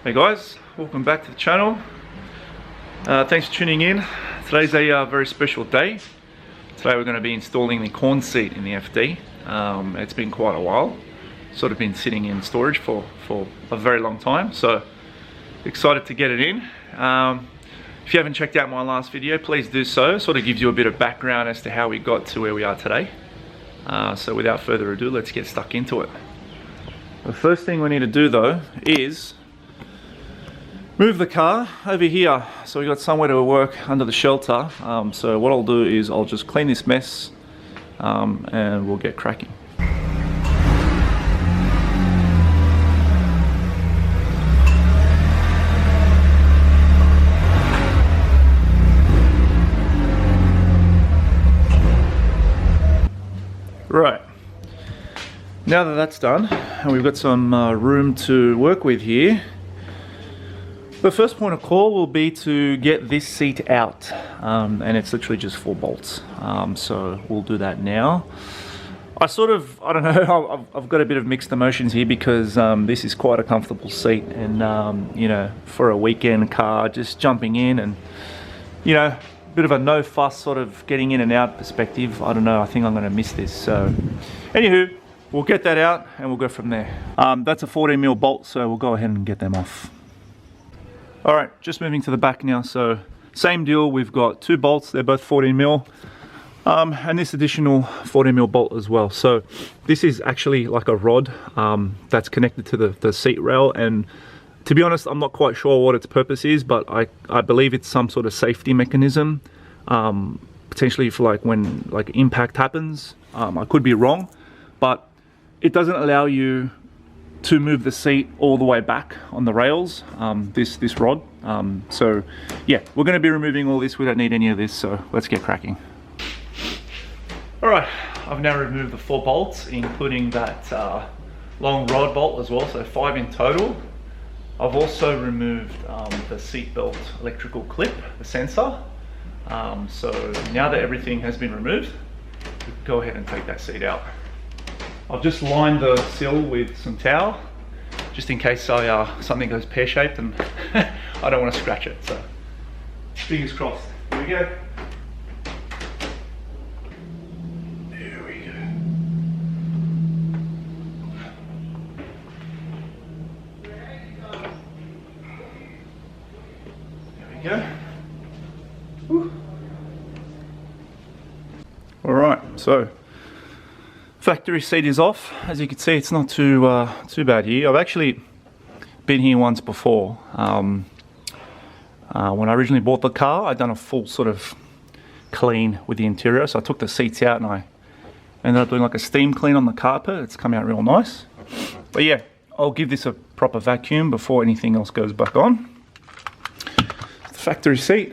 Hey guys, welcome back to the channel. Thanks for tuning in. Today's a very special day. Today we're going to be installing the corn seat in the FD. It's been quite a while. Sort of been sitting in storage for a very long time, so excited to get it in. If you haven't checked out my last video, please do so. Sort of gives you a bit of background as to how we got to where we are today. So without further ado, let's get stuck into it. The first thing we need to do though is move the car over here, so we got somewhere to work under the shelter. So what I'll do is I'll just clean this mess and we'll get cracking. Right, now that that's done and we've got some room to work with here, the first point of call will be to get this seat out, and it's literally just 4 bolts. So we'll do that now. I don't know, I've got a bit of mixed emotions here because this is quite a comfortable seat, and you know, for a weekend car, just jumping in and, you know, bit of a no fuss sort of getting in and out perspective. I don't know, I think I'm going to miss this. So anywho, we'll get that out and we'll go from there. That's a 14mm bolt, so we'll go ahead and get them off. Alright, just moving to the back now. So same deal, we've got 2 bolts, they're both 14mm, and this additional 14mm bolt as well. So this is actually like a rod that's connected to the seat rail, and to be honest, I'm not quite sure what its purpose is, but I believe it's some sort of safety mechanism, potentially for like when like impact happens. I could be wrong, but it doesn't allow you to move the seat all the way back on the rails, this rod. So yeah, we're going to be removing all this. We don't need any of this, so let's get cracking. Alright, I've now removed the 4 bolts, including that long rod bolt as well, so 5 in total. I've also removed the seat belt electrical clip, the sensor. So now that everything has been removed, we can go ahead and take that seat out. I've just lined the sill with some towel, just in case something goes pear-shaped and I don't want to scratch it. So fingers crossed. Here we go. There we go. There we go. Whew. All right, so factory seat is off. As you can see, it's not too bad here. I've actually been here once before. When I originally bought the car, I'd done a full sort of clean with the interior. So I took the seats out and I ended up doing like a steam clean on the carpet. It's come out real nice. But yeah, I'll give this a proper vacuum before anything else goes back on. The factory seat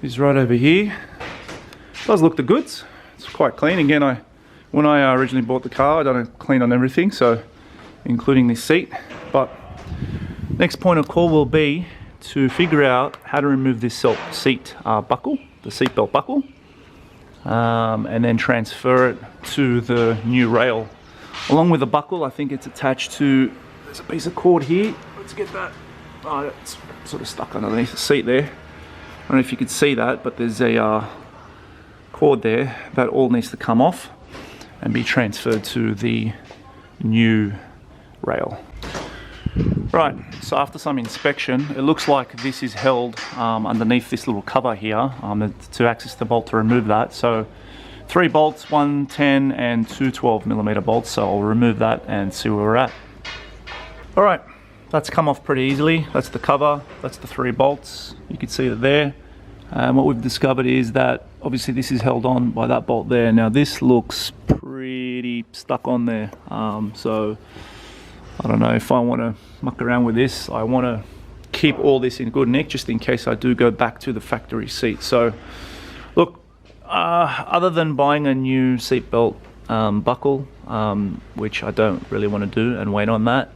is right over here. Does look the goods. It's quite clean. Again, when I originally bought the car, I done a clean on everything, so including this seat. But next point of call will be to figure out how to remove this seat buckle, the seat belt buckle, and then transfer it to the new rail. Along with the buckle, I think it's attached to, there's a piece of cord here. Let's get that. Oh, it's sort of stuck underneath the seat there. I don't know if you can see that, but there's a cord there that all needs to come off and be transferred to the new rail. Right, so after some inspection, it looks like this is held underneath this little cover here to access the bolt to remove that. So 3 bolts, 1 10 and 2 12mm bolts, so I'll remove that and see where we're at. Alright, that's come off pretty easily. That's the cover, that's the 3 bolts, you can see it there. What we've discovered is that obviously this is held on by that bolt there. Now this looks pretty stuck on there, so I don't know if I want to muck around with this. I want to keep all this in good nick just in case I do go back to the factory seat. So look, other than buying a new seatbelt buckle, which I don't really want to do and wait on that,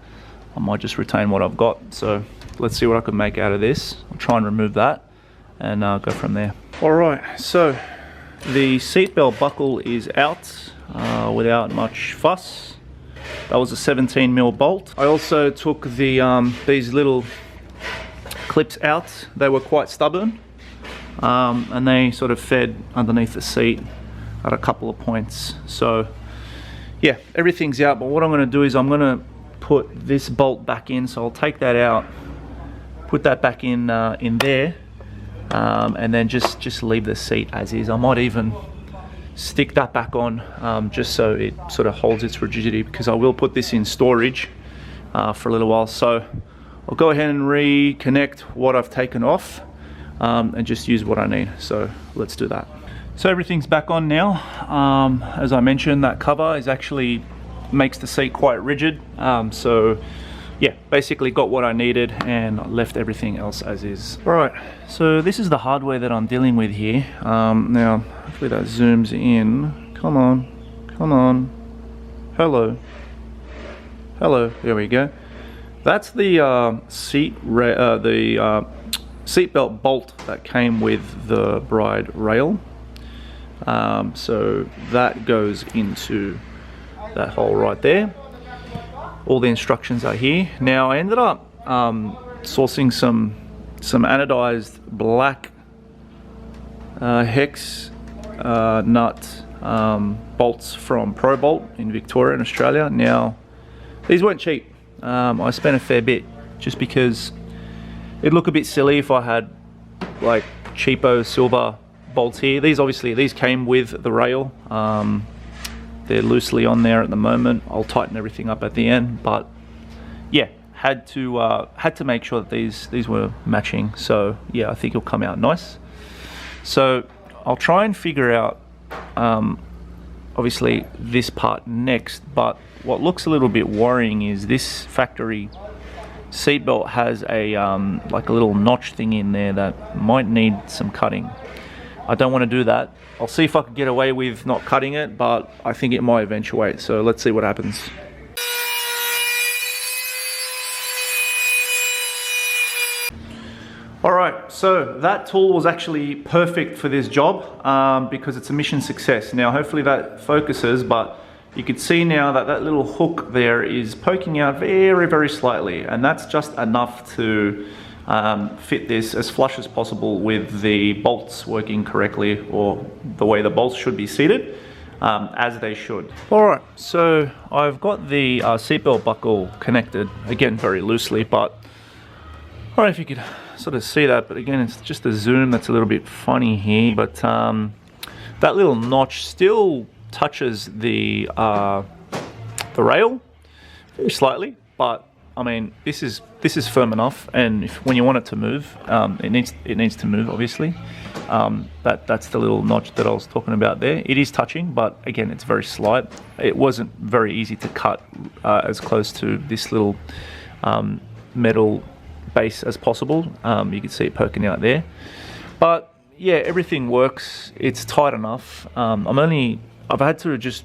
I might just retain what I've got. So let's see what I can make out of this. I'll try and remove that and go from there. Alright, so the seatbelt buckle is out without much fuss. That was a 17mm bolt. I also took the these little clips out. They were quite stubborn, and they sort of fed underneath the seat at a couple of points. So yeah, everything's out, but what I'm going to do is I'm going to put this bolt back in. So I'll take that out, put that back in there, and then just leave the seat as is. I might even stick that back on, just so it sort of holds its rigidity, because I will put this in storage for a little while. So I'll go ahead and reconnect what I've taken off, and just use what I need. So let's do that. So everything's back on now. As I mentioned, that cover is actually makes the seat quite rigid. So yeah, basically got what I needed and left everything else as is. All right, so this is the hardware that I'm dealing with here. Now, hopefully that zooms in. Come on, come on. Hello. Hello, there we go. That's the seatbelt bolt that came with the Bride rail. So that goes into that hole right there. All the instructions are here. Now I ended up sourcing some anodized black hex nut bolts from Pro Bolt in Victoria in Australia. Now these weren't cheap. I spent a fair bit just because it'd look a bit silly if I had like cheapo silver bolts here. These came with the rail. They're loosely on there at the moment. I'll tighten everything up at the end, but yeah, had to make sure that these were matching. So yeah, I think it'll come out nice. So I'll try and figure out obviously this part next, but what looks a little bit worrying is this factory seatbelt has a like a little notch thing in there that might need some cutting. I don't want to do that. I'll see if I can get away with not cutting it, but I think it might eventuate, so let's see what happens. Alright, so that tool was actually perfect for this job because it's a mission success. Now hopefully that focuses, but you can see now that that little hook there is poking out very, very slightly, and that's just enough to fit this as flush as possible with the bolts working correctly, or the way the bolts should be seated, as they should. Alright, so I've got the seatbelt buckle connected, again very loosely, but I don't know if you could sort of see that, but again it's just a zoom that's a little bit funny here, but that little notch still touches the rail very slightly, but I mean, this is firm enough, and when you want it to move, it needs to move, obviously. That's the little notch that I was talking about there. It is touching, but again, it's very slight. It wasn't very easy to cut as close to this little metal base as possible. You can see it poking out there, but yeah, everything works. It's tight enough. I've had to just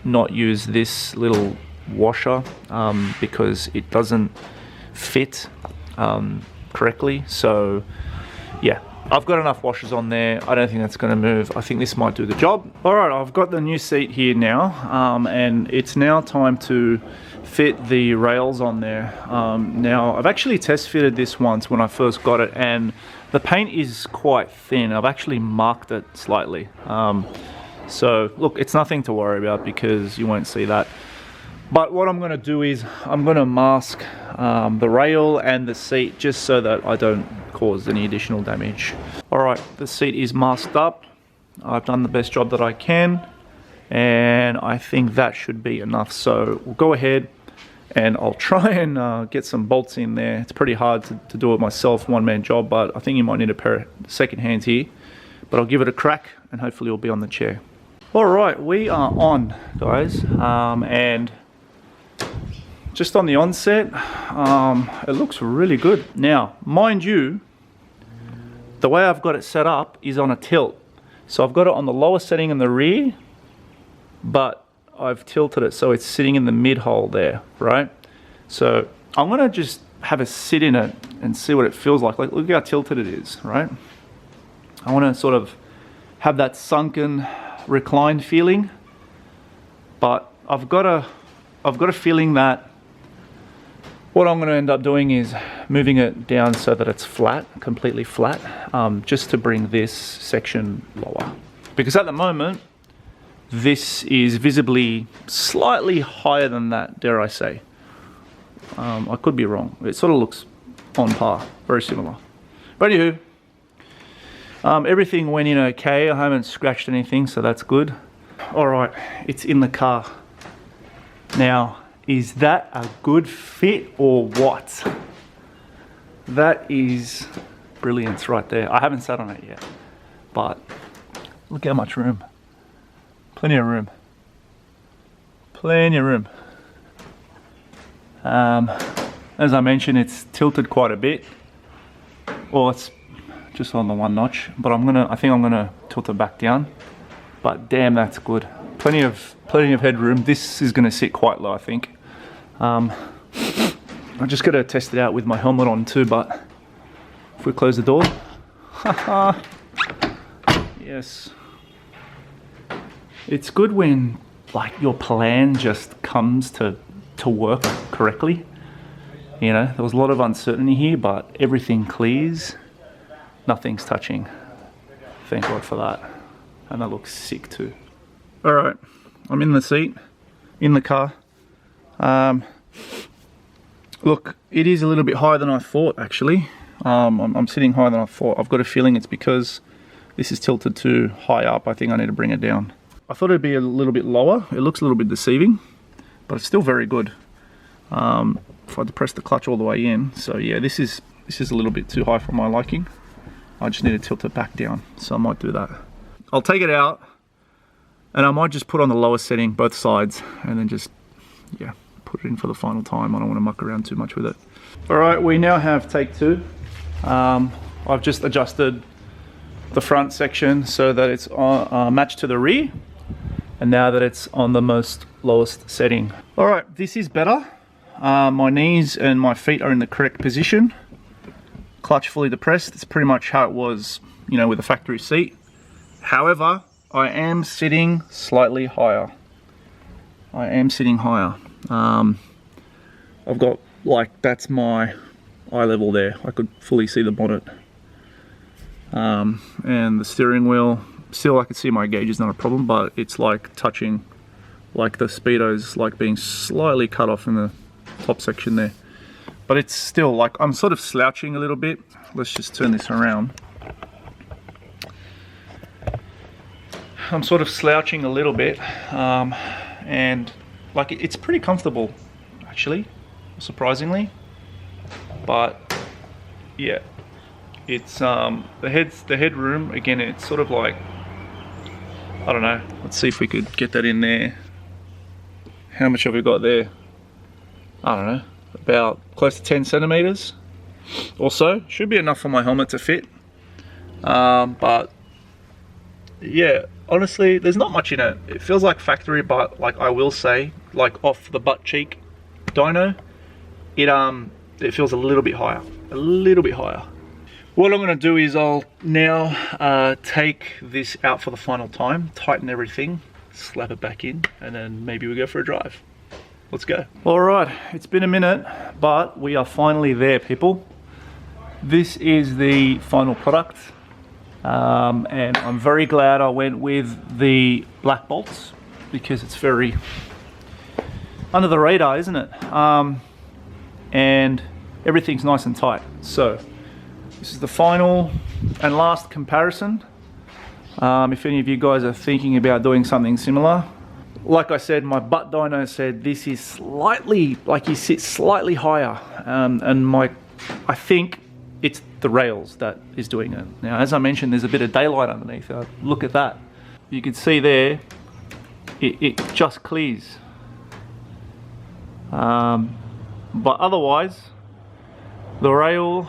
not use this little washer because it doesn't fit correctly. So yeah, I've got enough washers on there. I don't think that's going to move. I think this might do the job. All right, I've got the new seat here now, and it's now time to fit the rails on there. Now I've actually test fitted this once when I first got it, and the paint is quite thin. I've actually marked it slightly. So look, it's nothing to worry about because you won't see that. But what I'm going to do is I'm going to mask the rail and the seat just so that I don't cause any additional damage. Alright, the seat is masked up. I've done the best job that I can, and I think that should be enough. So we'll go ahead and I'll try and get some bolts in there. It's pretty hard to do it myself, one-man job, but I think you might need a pair of second hands here. But I'll give it a crack and hopefully it'll be on the chair. Alright, we are on, guys, and just on the onset, it looks really good. Now, mind you, the way I've got it set up is on a tilt. So I've got it on the lower setting in the rear, but I've tilted it so it's sitting in the mid hole there, right? So I'm gonna just have a sit in it and see what it feels like. Like, look how tilted it is, right? I wanna sort of have that sunken, reclined feeling, but I've got to I've got a feeling that what I'm going to end up doing is moving it down so that it's flat, completely flat, just to bring this section lower. Because at the moment, this is visibly slightly higher than that, dare I say. I could be wrong. It sort of looks on par, very similar. But anywho, everything went in okay. I haven't scratched anything, so that's good. All right, it's in the car. Now, is that a good fit or what? That is brilliance right there. I haven't sat on it yet, but look how much room. Plenty of room. Plenty of room. As I mentioned, it's tilted quite a bit. Well, it's just on the one notch, but I think I'm gonna tilt it back down. But damn, that's good. Plenty of headroom. This is gonna sit quite low, I think. I just gotta test it out with my helmet on too, but if we close the door, haha, yes. It's good when like your plan just comes to work correctly. You know, there was a lot of uncertainty here, but everything clears. Nothing's touching. Thank God for that. And that looks sick too. All right, I'm in the seat, in the car. Look, it is a little bit higher than I thought actually. I'm sitting higher than I thought. I've got a feeling it's because this is tilted too high up. I think I need to bring it down. I thought it'd be a little bit lower. It looks a little bit deceiving, but it's still very good. If I had to press the clutch all the way in. So yeah, this is a little bit too high for my liking. I just need to tilt it back down. So I might do that. I'll take it out and I might just put on the lowest setting, both sides, and then just, yeah, put it in for the final time. I don't want to muck around too much with it. All right, we now have take two. I've just adjusted the front section so that it's matched to the rear, and now that it's on the lowest setting. All right, this is better. My knees and my feet are in the correct position. Clutch fully depressed. It's pretty much how it was, you know, with the factory seat. However, I am sitting slightly higher. I am sitting higher. I've got, like, that's my eye level there. I could fully see the bonnet. And the steering wheel, still I could see my gauge is not a problem, but it's like touching, like the speedo's like being slightly cut off in the top section there. But it's still like, I'm sort of slouching a little bit. Let's just turn this around. I'm sort of slouching a little bit, and like it's pretty comfortable actually, surprisingly. But yeah, it's the headroom again, it's sort of like, I don't know, let's see if we could get that in there. How much have we got there? I don't know, about close to 10 centimeters or so. Should be enough for my helmet to fit. But yeah, honestly, there's not much in it. It feels like factory, but like I will say, like off the butt cheek dyno, it feels a little bit higher. A little bit higher. What I'm gonna do is I'll now take this out for the final time, tighten everything, slap it back in, and then maybe we go for a drive. Let's go. All right, it's been a minute, but we are finally there, people. This is the final product. And I'm very glad I went with the black bolts because it's very under the radar, isn't it? And everything's nice and tight. So this is the final and last comparison. If any of you guys are thinking about doing something similar, like I said, my butt dyno said this is slightly, like you sit slightly higher, and I think it's the rails that is doing it. Now, as I mentioned, there's a bit of daylight underneath. Look at that. You can see there, it just clears. But otherwise, the rail,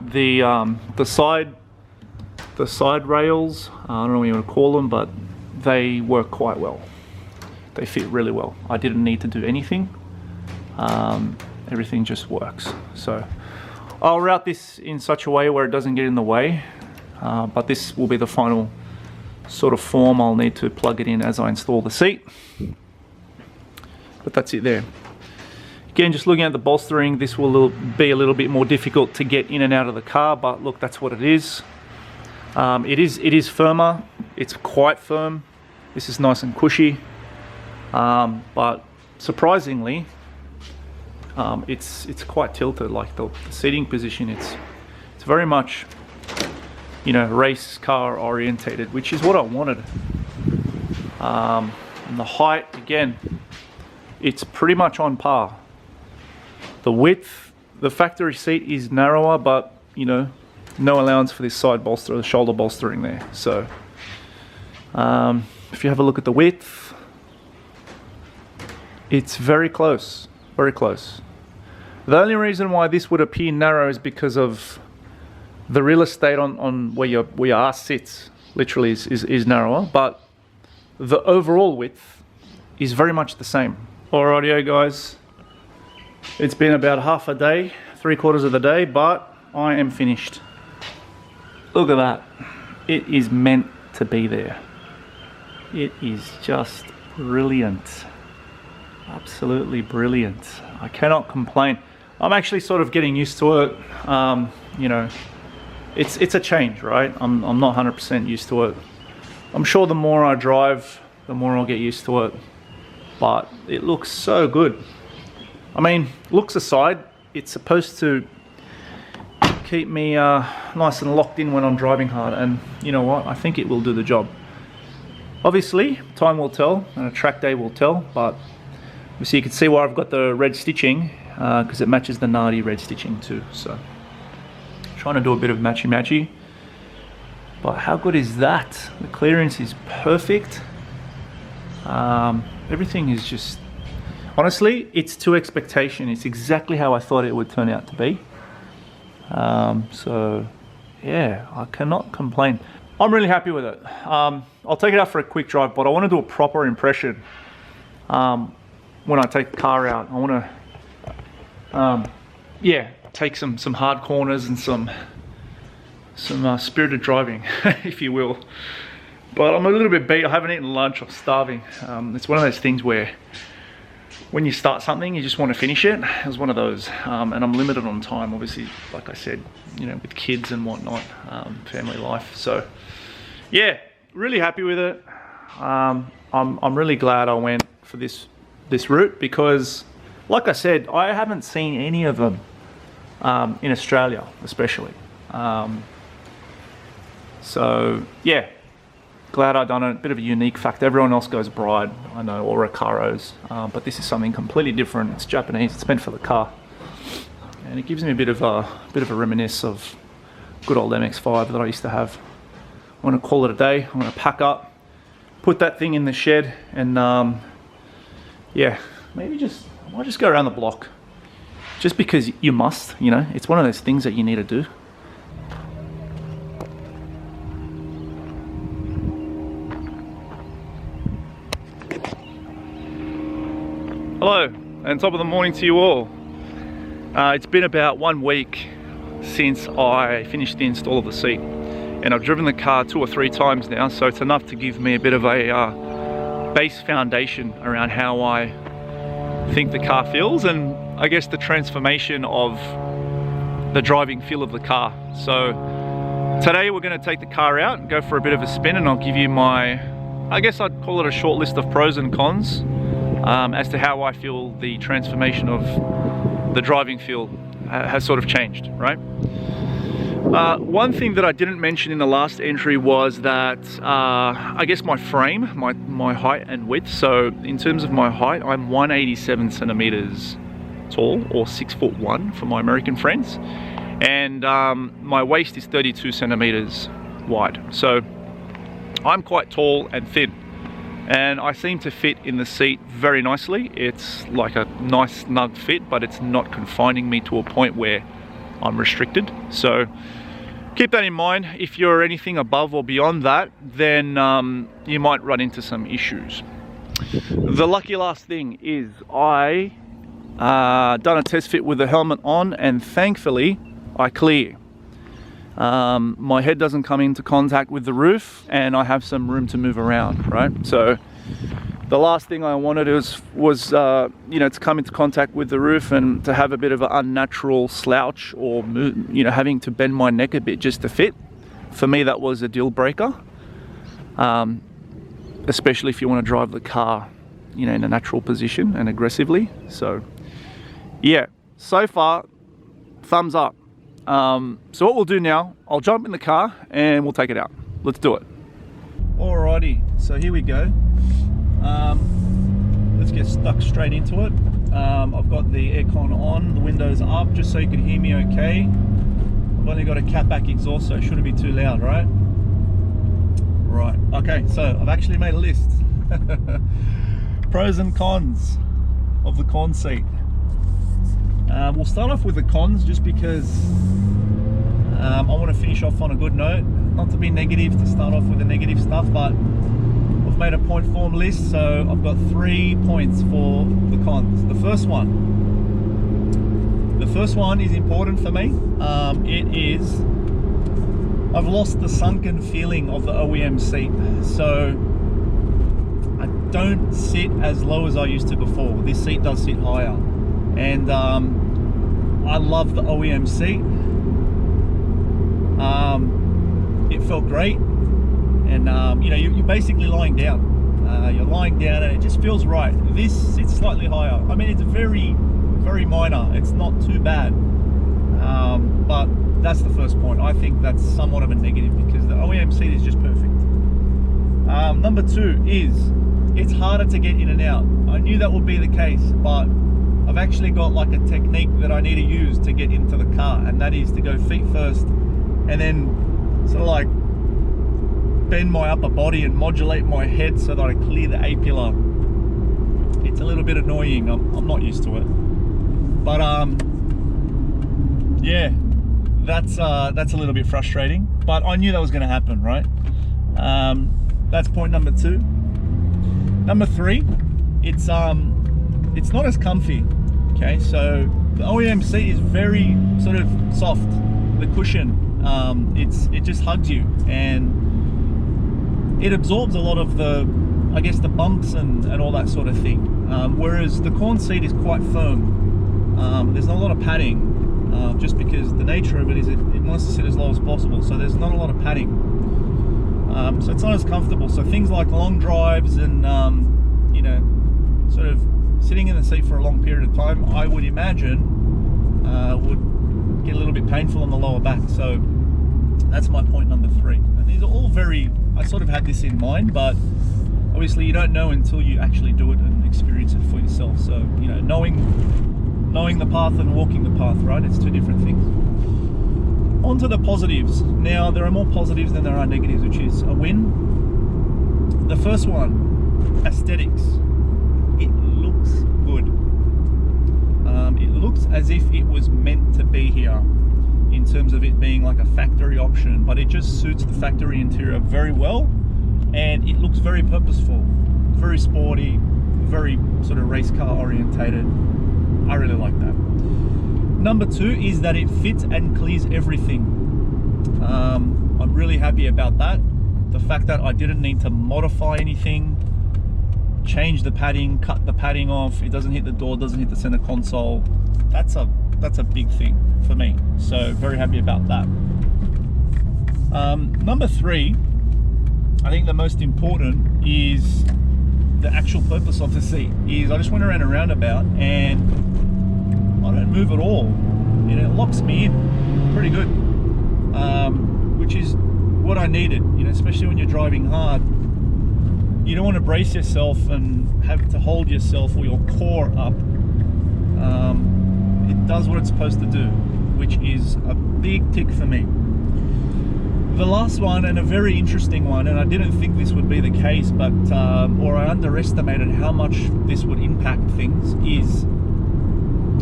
the side rails, I don't know what you want to call them, but they work quite well. They fit really well. I didn't need to do anything. Everything just works. So I'll route this in such a way where it doesn't get in the way, but this will be the final sort of form. I'll need to plug it in as I install the seat. but that's it there. Again, just looking at the bolstering, this will be a little bit more difficult to get in and out of the car, but look, that's what it is. It is firmer. It's quite firm. This is nice and cushy, but surprisingly, it's quite tilted. Like the seating position, it's very much, you know, race car orientated, which is what I wanted. And the height, again, it's pretty much on par. The width, the factory seat is narrower, but you know, no allowance for this side bolster, the shoulder bolstering there. So if you have a look at the width, it's very close, very close. The only reason why this would appear narrow is because of the real estate on where your ass sits, literally is narrower, but the overall width is very much the same. Alrighty guys, it's been about half a day, 3/4 of the day, but I am finished. Look at that. It is meant to be there. It is just brilliant. Absolutely brilliant. I cannot complain. I'm actually sort of getting used to it. You know, it's a change, right? I'm not 100% used to it. I'm sure the more I drive, the more I'll get used to it. But it looks so good. I mean, looks aside, it's supposed to keep me nice and locked in when I'm driving hard, and you know what? I think it will do the job. Obviously, time will tell, and a track day will tell, but so you can see why I've got the red stitching, because it matches the Nardi red stitching too. So, trying to do a bit of matchy-matchy. But how good is that? The clearance is perfect. Everything is just, honestly, it's to expectation. It's exactly how I thought it would turn out to be. So yeah, I cannot complain. I'm really happy with it. I'll take it out for a quick drive, but I want to do a proper impression when I take the car out. I want to yeah, take some hard corners and some spirited driving, if you will. But I'm a little bit beat. I haven't eaten lunch. I'm starving. It's one of those things where when you start something, you just want to finish it. It was one of those, and I'm limited on time, obviously, like I said, you know, with kids and whatnot, family life. So yeah, really happy with it. I'm really glad I went for this route, because like I said, I haven't seen any of them in Australia, especially. So yeah, glad I done it. Bit of a unique fact. Everyone else goes Bride, I know, or Recaros, but this is something completely different. It's Japanese. It's meant for the car, and it gives me a bit of a reminisce of good old MX-5 that I used to have. I'm gonna call it a day. I'm gonna pack up, put that thing in the shed, and yeah, maybe I might just go around the block, just because you must. You know, it's one of those things that you need to do. Hello, and top of the morning to you all. It's been about 1 week since I finished the install of the seat, and I've driven the car 2 or 3 times now, so it's enough to give me a bit of a base foundation around how I think the car feels, and I guess the transformation of the driving feel of the car. So today we're going to take the car out and go for a bit of a spin, and I'll give you my, I guess I'd call it a short list of pros and cons as to how I feel the transformation of the driving feel has sort of changed, right? One thing that I didn't mention in the last entry was that I guess my frame, my height and width. So in terms of my height, I'm 187 centimeters tall, or 6'1" for my American friends, and my waist is 32 centimeters wide. So I'm quite tall and thin, and I seem to fit in the seat very nicely. It's like a nice snug fit, but it's not confining me to a point where I'm restricted. So keep that in mind. If you're anything above or beyond that, then you might run into some issues. The lucky last thing is I done a test fit with the helmet on, and thankfully I clear. My head doesn't come into contact with the roof, and I have some room to move around, right? So The last thing I wanted was you know, to come into contact with the roof and to have a bit of an unnatural slouch, or you know, having to bend my neck a bit just to fit. For me, that was a deal breaker, especially if you want to drive the car, you know, in a natural position and aggressively. So yeah, so far, thumbs up. So what we'll do now, I'll jump in the car and we'll take it out. Let's do it. Alrighty, so here we go. Let's get stuck straight into it. I've got the aircon on, the windows up, just so you can hear me okay. I've only got a catback exhaust, so it shouldn't be too loud, right? Right, okay, so I've actually made a list. Pros and cons of the con seat. We'll start off with the cons, just because I want to finish off on a good note. Not to be negative, to start off with the negative stuff, but I've made a point form list, so I've got 3 points for the cons. The first one is important for me. It is, I've lost the sunken feeling of the OEM seat. So I don't sit as low as I used to before. This seat does sit higher, and I love the OEM seat. It felt great, and you know, you're basically lying down. You're lying down, and it just feels right. This sits slightly higher. I mean, it's very, very minor. It's not too bad, but that's the first point. I think that's somewhat of a negative, because the OEM seat is just perfect. Number 2 is it's harder to get in and out. I knew that would be the case, but I've actually got like a technique that I need to use to get into the car, and that is to go feet first, and then sort of like bend my upper body and modulate my head so that I clear the A-pillar. It's a little bit annoying. I'm not used to it, but yeah, that's a little bit frustrating, but I knew that was going to happen, right? That's point number 2. Number 3, it's not as comfy. Okay, so the OEM seat is very sort of soft. The cushion, it just hugs you, and it absorbs a lot of the, I guess, the bumps and all that sort of thing. Whereas the corn seat is quite firm. There's not a lot of padding, just because the nature of it is it wants to sit as low as possible. So there's not a lot of padding. So it's not as comfortable. So things like long drives and you know, sort of sitting in the seat for a long period of time, I would imagine would get a little bit painful on the lower back. So that's my point number 3. And these are all very, I sort of had this in mind, but obviously you don't know until you actually do it and experience it for yourself. So, you know, knowing the path and walking the path, right? It's 2 different things. On to the positives. Now, there are more positives than there are negatives, which is a win. The first one, aesthetics. It looks good. It looks as if it was meant to be here, in terms of it being like a factory option, but it just suits the factory interior very well, and it looks very purposeful, very sporty, very sort of race car orientated. I really like that. Number 2 is that it fits and clears everything. I'm really happy about that. The fact that I didn't need to modify anything, change the padding, cut the padding off, it doesn't hit the door, doesn't hit the center console. That's a big thing for me, so very happy about that. Number 3, I think the most important is the actual purpose of the seat. Is I just went around a roundabout and I don't move at all. You know, it locks me in pretty good, which is what I needed. You know, especially when you're driving hard, you don't want to brace yourself and have to hold yourself or your core up. It does what it's supposed to do, which is a big tick for me. The last one, and a very interesting one, and I didn't think this would be the case, but or I underestimated how much this would impact things, is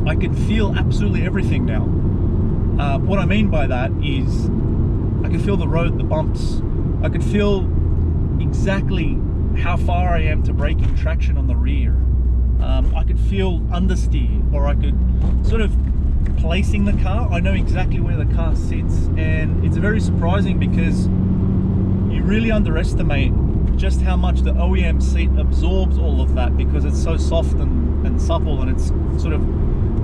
I can feel absolutely everything now. What I mean by that is I can feel the road, the bumps. I can feel exactly how far I am to braking traction on the rear. I could feel understeer, or I could sort of placing the car. I know exactly where the car sits, and it's very surprising because you really underestimate just how much the OEM seat absorbs all of that, because it's so soft and supple, and it's sort of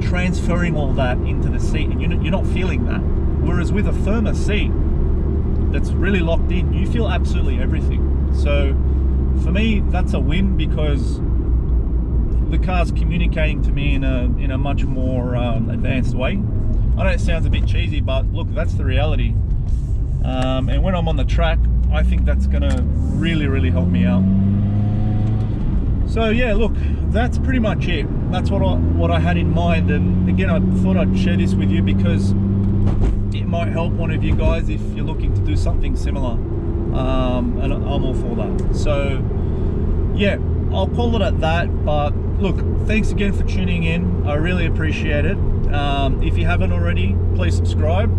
transferring all that into the seat, and you're not feeling that. Whereas with a firmer seat that's really locked in, you feel absolutely everything. So for me, that's a win, because the car's communicating to me in a much more advanced way. I know it sounds a bit cheesy, but look, that's the reality. And when I'm on the track, I think that's gonna really help me out. So yeah, look, that's pretty much it. That's what I had in mind. And again, I thought I'd share this with you because it might help one of you guys if you're looking to do something similar. And I'm all for that. So yeah, I'll call it at that. But look, thanks again for tuning in. I really appreciate it. If you haven't already, please subscribe,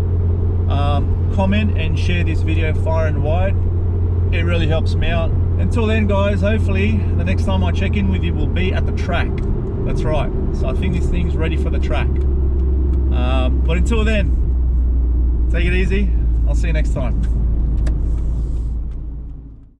comment and share this video far and wide. It really helps me out. Until then guys, hopefully the next time I check in with you will be at the track. That's right. So I think this thing's ready for the track. But until then, take it easy. I'll see you next time.